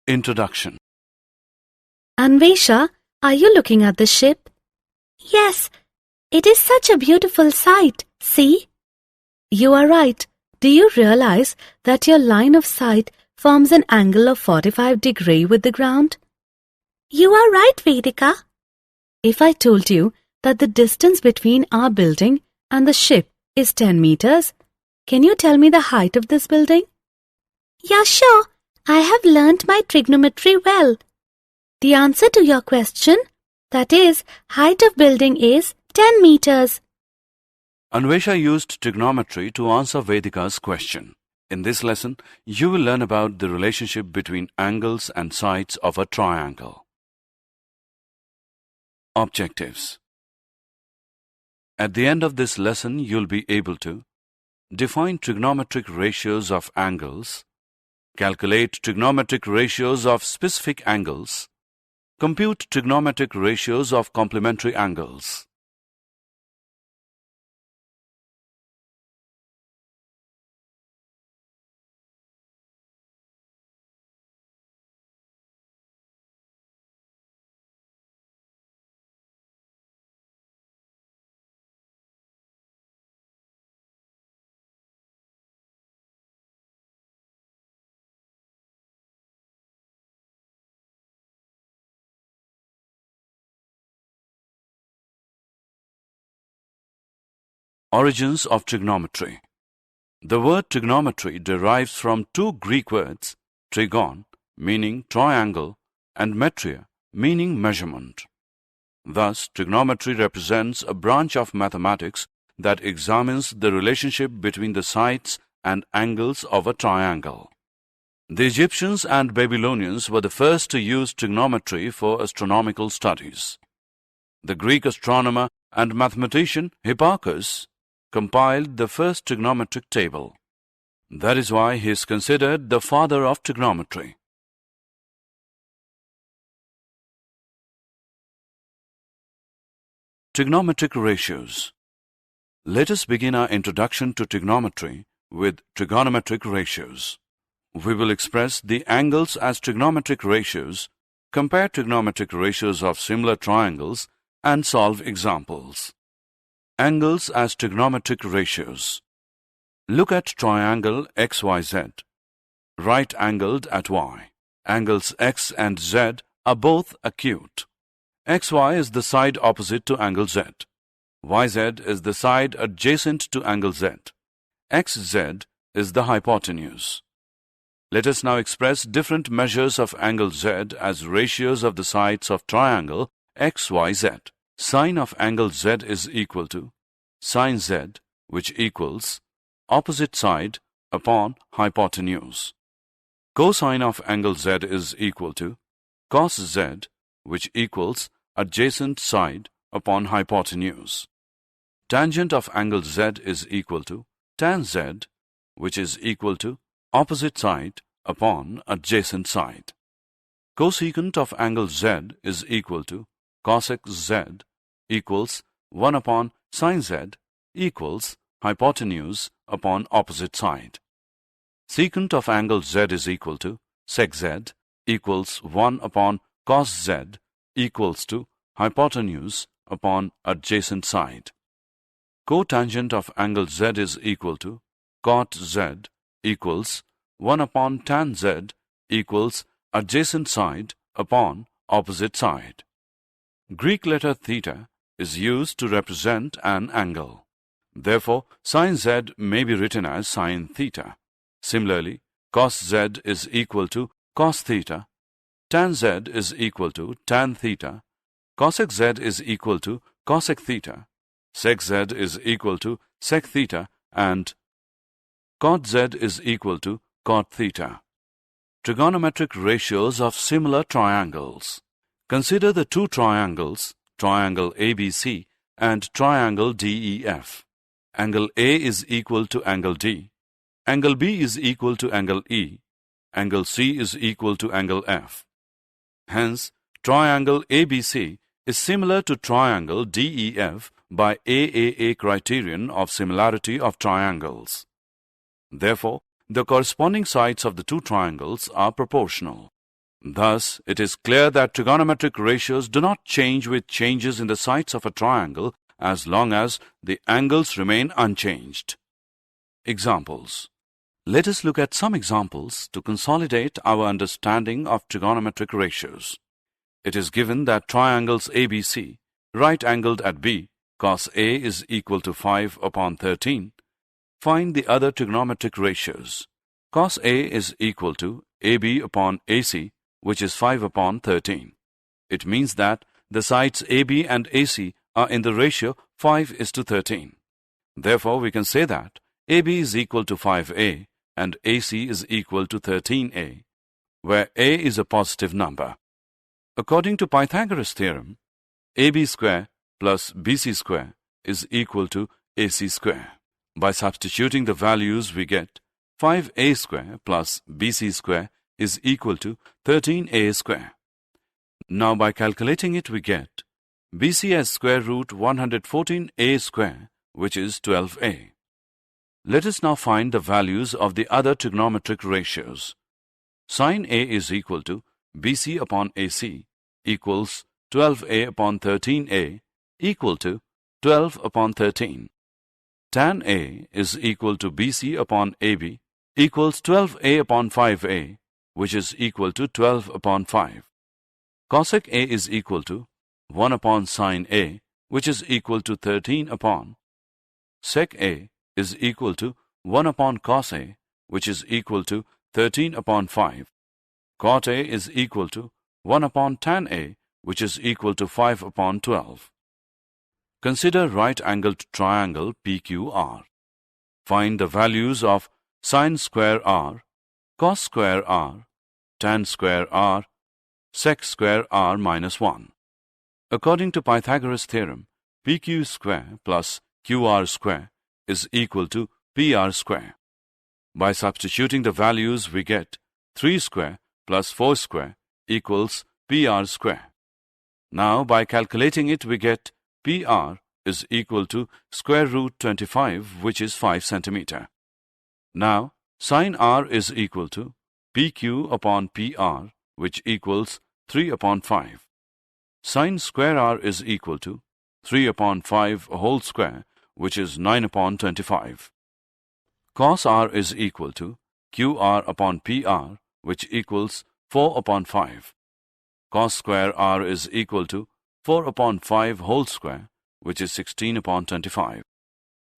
Introduction. Anvesha, are you looking at the ship? Yes, it is such a beautiful sight. See? You are right. Do you realize that your line of sight forms an angle of 45 degrees with the ground? You are right, Vedika. If I told you that the distance between our building and the ship is 10 meters, can you tell me the height of this building? Yeah, sure. I have learnt my trigonometry well. The answer to your question, that is, height of building is 10 meters. Anvesha used trigonometry to answer Vedika's question. In this lesson, you will learn about the relationship between angles and sides of a triangle. Objectives. At the end of this lesson, you'll be able to define trigonometric ratios of angles, calculate trigonometric ratios of specific angles, compute trigonometric ratios of complementary angles. Origins of trigonometry. The word trigonometry derives from two Greek words, trigon, meaning triangle, and metria, meaning measurement. Thus, trigonometry represents a branch of mathematics that examines the relationship between the sides and angles of a triangle. The Egyptians and Babylonians were the first to use trigonometry for astronomical studies. The Greek astronomer and mathematician Hipparchus compiled the first trigonometric table. That is why he is considered the father of trigonometry. Trigonometric ratios. Let us begin our introduction to trigonometry with trigonometric ratios. We will express the angles as trigonometric ratios, compare trigonometric ratios of similar triangles, and solve examples. Angles as trigonometric ratios. Look at triangle XYZ, right-angled at Y. Angles X and Z are both acute. XY is the side opposite to angle Z. YZ is the side adjacent to angle Z. XZ is the hypotenuse. Let us now express different measures of angle Z as ratios of the sides of triangle XYZ. Sine of angle Z is equal to sine Z, which equals opposite side upon hypotenuse. Cosine of angle Z is equal to cos Z, which equals adjacent side upon hypotenuse. Tangent of angle Z is equal to tan Z, which is equal to opposite side upon adjacent side. Cosecant of angle Z is equal to cosec Z equals 1 upon sine Z equals hypotenuse upon opposite side. Secant of angle Z is equal to sec Z equals 1 upon cos Z equals to hypotenuse upon adjacent side. Cotangent of angle Z is equal to cot Z equals 1 upon tan Z equals adjacent side upon opposite side. Greek letter theta is used to represent an angle. Therefore, sine Z may be written as sine theta. Similarly, cos Z is equal to cos theta, tan Z is equal to tan theta, cosec Z is equal to cosec theta, sec Z is equal to sec theta, and cot Z is equal to cot theta. Trigonometric ratios of similar triangles. Consider the two triangles, triangle ABC and triangle DEF. Angle A is equal to angle D. Angle B is equal to angle E. Angle C is equal to angle F. Hence, triangle ABC is similar to triangle DEF by AAA criterion of similarity of triangles. Therefore, the corresponding sides of the two triangles are proportional. Thus, it is clear that trigonometric ratios do not change with changes in the sides of a triangle as long as the angles remain unchanged. Examples. Let us look at some examples to consolidate our understanding of trigonometric ratios. It is given that triangles ABC, right-angled at B, cos A is equal to 5 upon 13. Find the other trigonometric ratios. Cos A is equal to AB upon AC, which is 5 upon 13. It means that the sides AB and AC are in the ratio 5:13. Therefore, we can say that AB is equal to 5A and AC is equal to 13A, where A is a positive number. According to Pythagoras' theorem, AB square plus BC square is equal to AC square. By substituting the values, we get 5A square plus BC square is equal to 13A square. Now, by calculating it, we get BC as square root 114A square, which is 12A. Let us now find the values of the other trigonometric ratios. Sin A is equal to BC upon AC equals 12A upon 13A equal to 12 upon 13. Tan A is equal to BC upon AB equals 12A upon 5A, which is equal to 12 upon 5. Cosec A is equal to 1 upon sin A, which is equal to 13 upon. Sec A is equal to 1 upon cos A, which is equal to 13 upon 5. Cot A is equal to 1 upon tan A, which is equal to 5 upon 12. Consider right-angled triangle PQR. Find the values of sin square R, cos square R, tan square R, sec square R minus 1. According to Pythagoras' theorem, PQ square plus QR square is equal to PR square. By substituting the values, we get 3 square plus 4 square equals PR square. Now, by calculating it, we get PR is equal to square root 25, which is 5 centimeter. Now, sin R is equal to PQ upon PR, which equals 3 upon 5. Sin square R is equal to 3 upon 5 whole square, which is 9 upon 25. Cos R is equal to QR upon PR, which equals 4 upon 5. Cos square R is equal to 4 upon 5 whole square, which is 16 upon 25.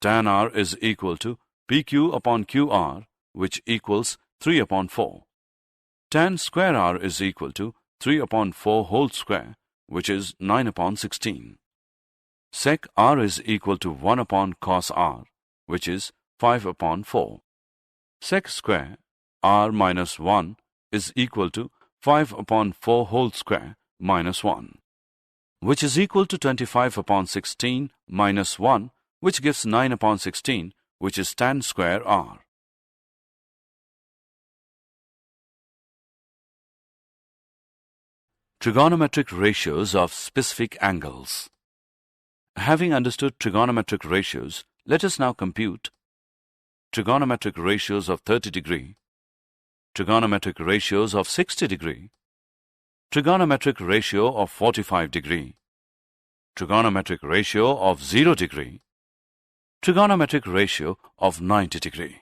Tan R is equal to PQ upon QR, which equals 3 upon 4. Tan square R is equal to 3 upon 4 whole square, which is 9 upon 16. Sec R is equal to 1 upon cos R, which is 5 upon 4. Sec square R minus 1 is equal to 5 upon 4 whole square minus 1, which is equal to 25 upon 16 minus 1, which gives 9 upon 16, which is tan square R. Trigonometric ratios of specific angles. Having understood trigonometric ratios, let us now compute trigonometric ratios of 30 degree, trigonometric ratios of 60 degree, trigonometric ratio of 45 degree, trigonometric ratio of 0 degree, trigonometric ratio of 90 degree.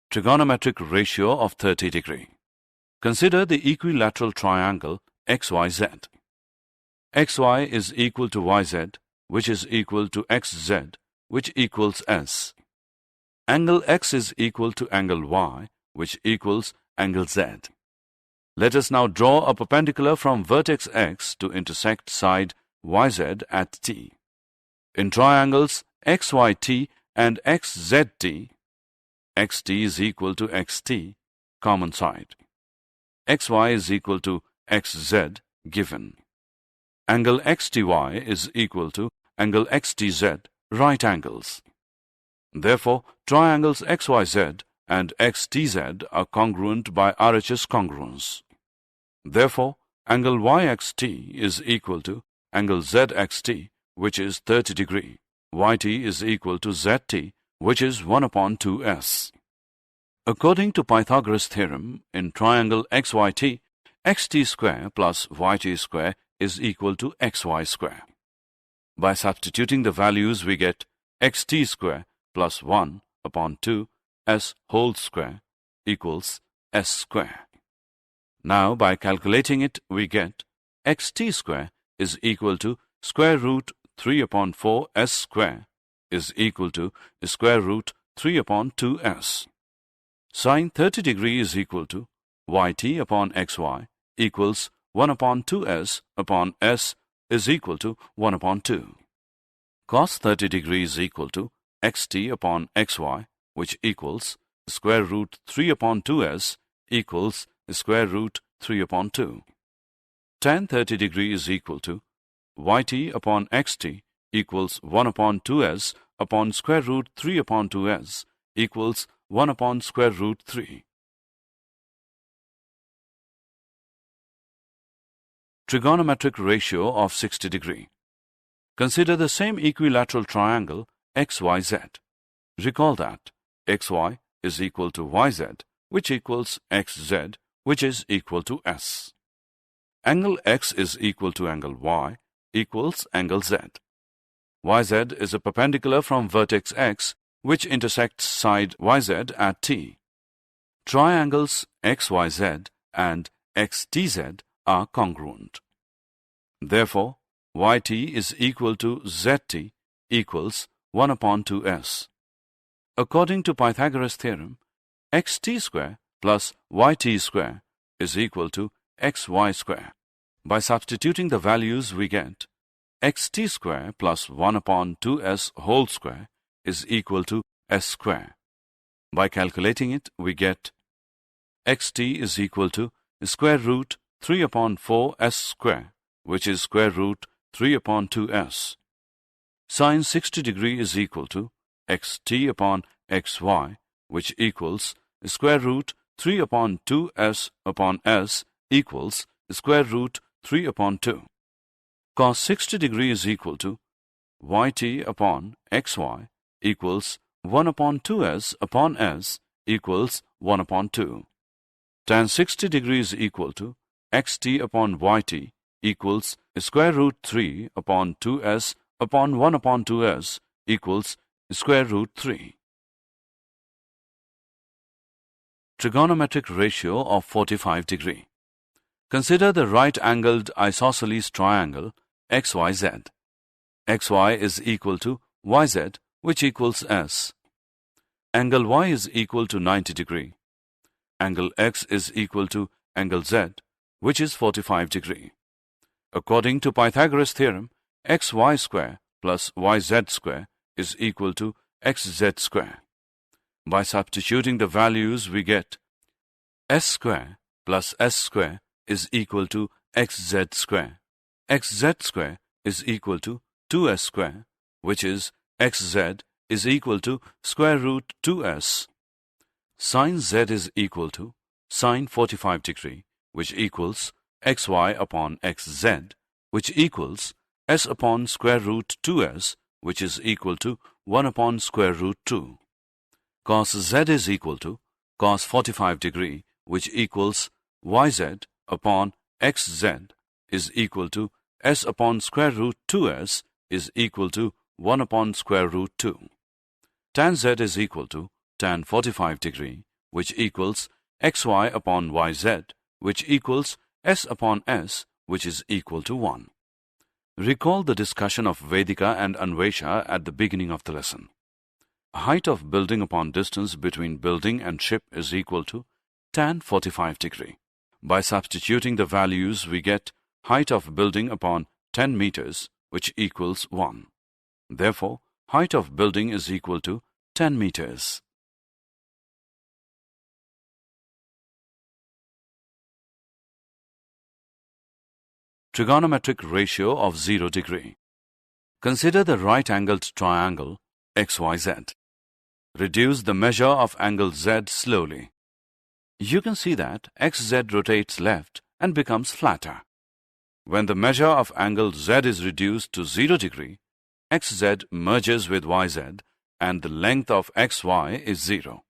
Trigonometric ratio of 30 degree. Consider the equilateral triangle XYZ. XY is equal to YZ, which is equal to XZ, which equals S. Angle X is equal to angle Y, which equals angle Z. Let us now draw a perpendicular from vertex X to intersect side YZ at T. In triangles XYT and XZT, XT is equal to XT, common side. XY is equal to XZ, given. Angle XTY is equal to angle XTZ, right angles. Therefore, triangles XYZ and XTZ are congruent by RHS congruence. Therefore, angle YXT is equal to angle ZXT, which is 30 degree. YT is equal to ZT, which is 1 upon 2s. According to Pythagoras' theorem, in triangle XYT, xt square plus yt square is equal to xy square. By substituting the values, we get xt square plus 1 upon 2 s whole square equals s square. Now, by calculating it, we get xt square is equal to square root 3 upon 4 s square is equal to square root 3 upon 2s. Sine 30 degree is equal to yt upon xy equals 1 upon 2s upon s is equal to 1 upon 2. Cos 30 degree is equal to xt upon xy, which equals square root 3 upon 2s equals square root 3 upon 2. Tan 30 degree is equal to yt upon xt equals 1 upon 2s upon square root 3 upon 2s equals 1 upon square root 3. Trigonometric ratio of 60 degree. Consider the same equilateral triangle XYZ. Recall that xy is equal to yz, which equals xz, which is equal to s. Angle x is equal to angle y equals angle z. YZ is a perpendicular from vertex x, which intersects side yz at T. Triangles XYZ and XTZ are congruent. Therefore, yt is equal to zt equals 1 upon 2s. According to Pythagoras' theorem, xt square plus yt square is equal to xy square. By substituting the values, we get xt square plus 1 upon 2s whole square is equal to s square. By calculating it, we get xt is equal to square root 3 upon 4s square, which is square root 3 upon 2s. Sine 60 degree is equal to xt upon xy, which equals square root 3 upon 2s upon s equals square root 3 upon 2. Cos 60 degree is equal to yt upon xy equals 1 upon 2s upon s equals 1 upon 2. Tan 60 degree is equal to xt upon yt equals square root 3 upon 2s upon 1 upon 2s equals square root 3. Trigonometric ratio of 45 degree. Consider the right-angled isosceles triangle XYZ. xy is equal to yz, which equals s. Angle y is equal to 90 degree. Angle x is equal to angle z, which is 45 degree. According to Pythagoras' theorem, xy square plus yz square is equal to xz square. By substituting the values, we get s square plus s square is equal to xz square. xz square is equal to 2s square, which is xz is equal to square root 2s. Sin z is equal to sin 45 degree, which equals xy upon xz, which equals s upon square root 2s, which is equal to 1 upon square root 2. Cos z is equal to cos 45 degree, which equals yz upon xz is equal to s upon square root 2s is equal to 1 upon square root 2. Tan z is equal to tan 45 degree, which equals xy upon yz, which equals s upon s, which is equal to 1. Recall the discussion of Vedika and Anvesha at the beginning of the lesson. Height of building upon distance between building and ship is equal to tan 45 degree. By substituting the values, we get height of building upon 10 meters, which equals 1. Therefore, height of building is equal to 10 meters. Trigonometric ratio of 0 degree. Consider the right-angled triangle XYZ. Reduce the measure of angle Z slowly. You can see that XZ rotates left and becomes flatter. When the measure of angle Z is reduced to 0 degree, XZ merges with YZ and the length of xy is 0.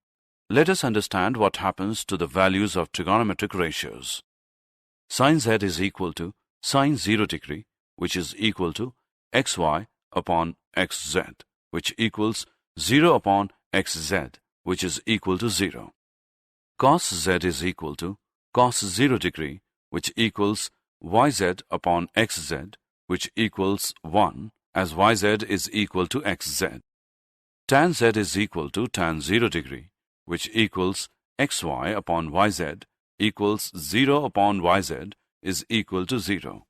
Let us understand what happens to the values of trigonometric ratios. Sin z is equal to sin 0 degree, which is equal to xy upon xz, which equals 0 upon xz, which is equal to 0. Cos z is equal to cos 0 degree, which equals yz upon xz, which equals 1, as yz is equal to xz. Tan z is equal to tan 0 degree, which equals xy upon yz equals 0 upon yz is equal to 0.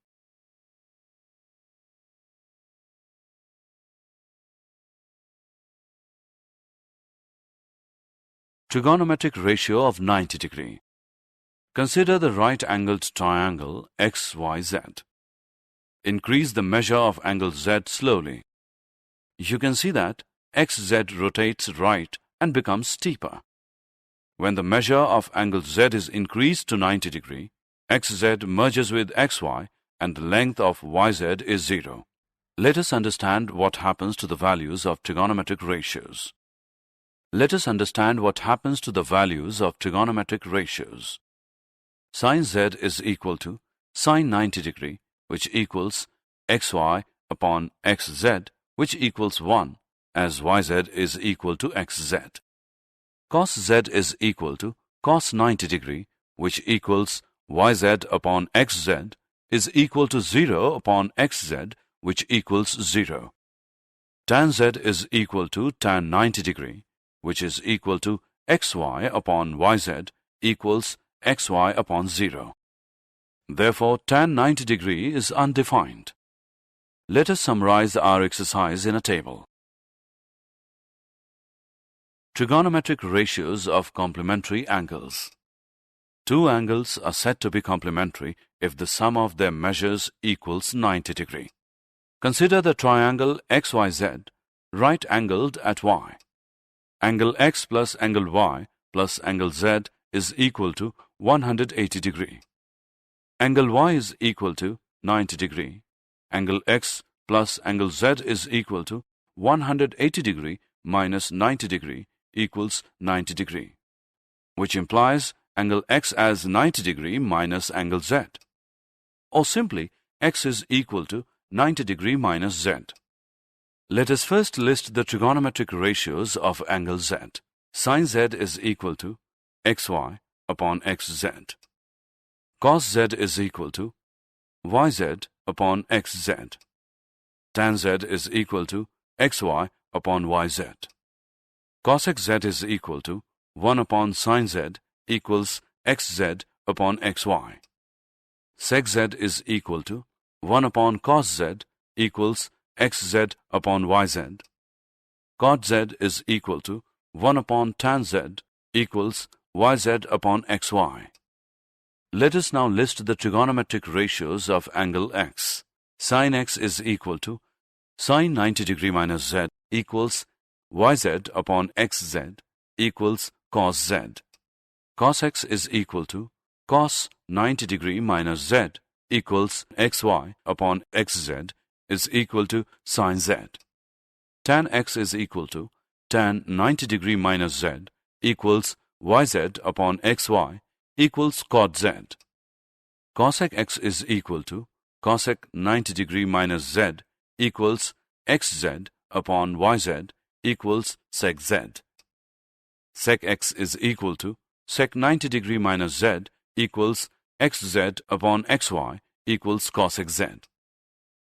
Trigonometric ratio of 90 degree. Consider the right-angled triangle XYZ. Increase the measure of angle Z slowly. You can see that XZ rotates right and becomes steeper. When the measure of angle Z is increased to 90 degree, XZ merges with XY and the length of YZ is 0. Let us understand what happens to the values of trigonometric ratios. Let us understand what happens to the values of trigonometric ratios. Sin Z is equal to sin 90 degree, which equals xy upon xz, which equals 1, as yz is equal to xz. Cos Z is equal to cos 90 degree, which equals yz upon xz, is equal to 0 upon xz, which equals 0. Tan Z is equal to tan 90 degree, which is equal to xy upon yz equals xy upon 0. Therefore, tan 90 degree is undefined. Let us summarize our exercise in a table. Trigonometric ratios of complementary angles. Two angles are said to be complementary if the sum of their measures equals 90 degree. Consider the triangle XYZ, right-angled at y. Angle x plus angle y plus angle z is equal to 180 degree. Angle y is equal to 90 degree. Angle x plus angle z is equal to 180 degree minus 90 degree equals 90 degree, which implies angle x as 90 degree minus angle z. Or simply, x is equal to 90 degree minus z. Let us first list the trigonometric ratios of angle z. Sin z is equal to xy upon xz. Cos z is equal to yz upon xz. Tan z is equal to xy upon yz. Cosec z is equal to 1 upon sin z equals xz upon xy. Sec z is equal to 1 upon cos z equals xz upon yz. Cot z is equal to 1 upon tan z equals yz upon xy. Let us now list the trigonometric ratios of angle x. Sin x is equal to sin 90 degree minus z equals yz upon xz equals cos z. Cos x is equal to cos 90 degree minus z equals xy upon xz is equal to sin z. Tan x is equal to tan 90 degree minus z equals yz upon xy equals cot z. Cosec x is equal to cosec 90 degree minus z equals xz upon yz equals sec z. Sec x is equal to sec 90 degree minus z equals xz upon xy equals cosec z.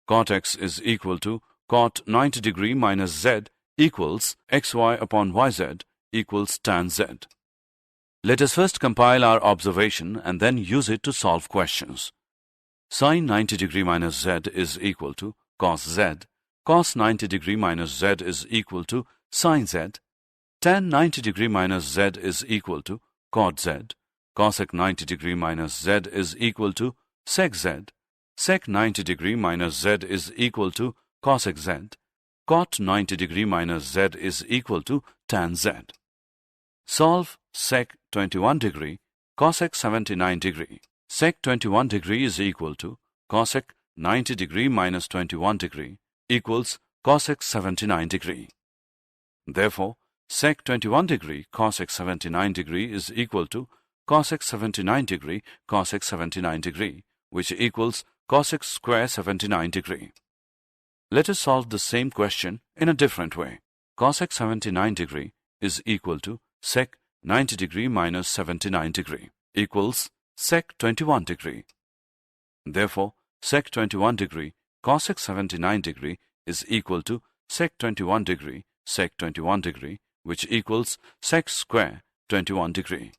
Cot x is equal to cot 90 degree minus z equals xy upon yz equals tan z. Let us first compile our observation and then use it to solve questions. Sin 90 degree minus z is equal to cos z. Cos 90 degree minus z is equal to sin z. Tan 90 degree minus z is equal to cot z. Cosec 90 degree minus z is equal to sec z. Sec 90 degree minus z is equal to cosec z. Cot 90 degree minus z is equal to tan z. Solve sec 21 degree, cosec 79 degree. Sec 21 degree is equal to cosec 90 degree minus 21 degree equals cosec 79 degree. Therefore, sec 21 degree cosec 79 degree is equal to cosec 79 degree cosec 79 degree, which equals cosec square 79 degree. Let us solve the same question in a different way. Cosec 79 degree is equal to sec 90 degree minus 79 degree equals sec 21 degree. Therefore, sec 21 degree cosec 79 degree is equal to sec 21 degree sec 21 degree, which equals sec square 21 degree.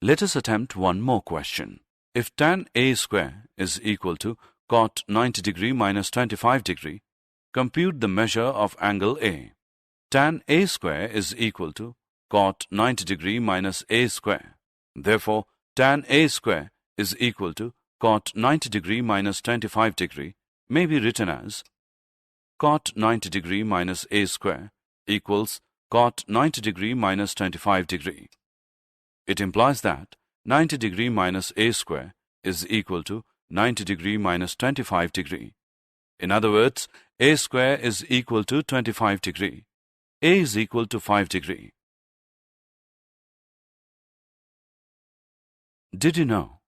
Let us attempt one more question. If tan A square is equal to cot 90 degree minus 25 degree, compute the measure of angle A. Tan A square is equal to cot 90 degree minus A square. Therefore, tan A square is equal to cot 90 degree minus 25 degree may be written as cot 90 degree minus A square equals cot 90 degree minus 25 degree. It implies that 90 degree minus A square is equal to 90 degree minus 25 degree. In other words, A square is equal to 25 degree. A is equal to 5 degree. Did you know?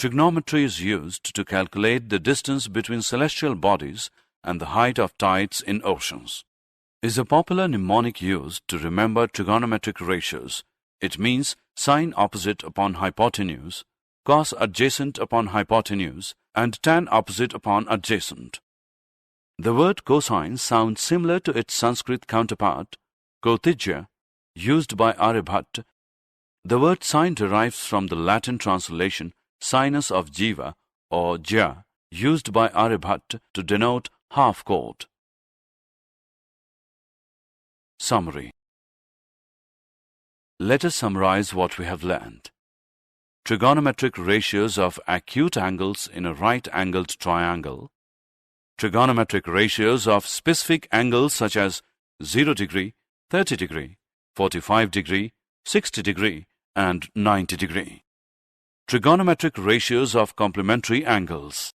Trigonometry is used to calculate the distance between celestial bodies and the height of tides in oceans. Is a popular mnemonic used to remember trigonometric ratios. It means sine opposite upon hypotenuse, cos adjacent upon hypotenuse, and tan opposite upon adjacent. The word cosine sounds similar to its Sanskrit counterpart, kotijya, used by Aryabhatta. The word sine derives from the Latin translation sinus of jiva or jya, used by Aryabhatta to denote half-chord. Summary. Let us summarize what we have learned. Trigonometric ratios of acute angles in a right-angled triangle. Trigonometric ratios of specific angles such as 0 degree, 30 degree, 45 degree, 60 degree, and 90 degree. Trigonometric ratios of complementary angles.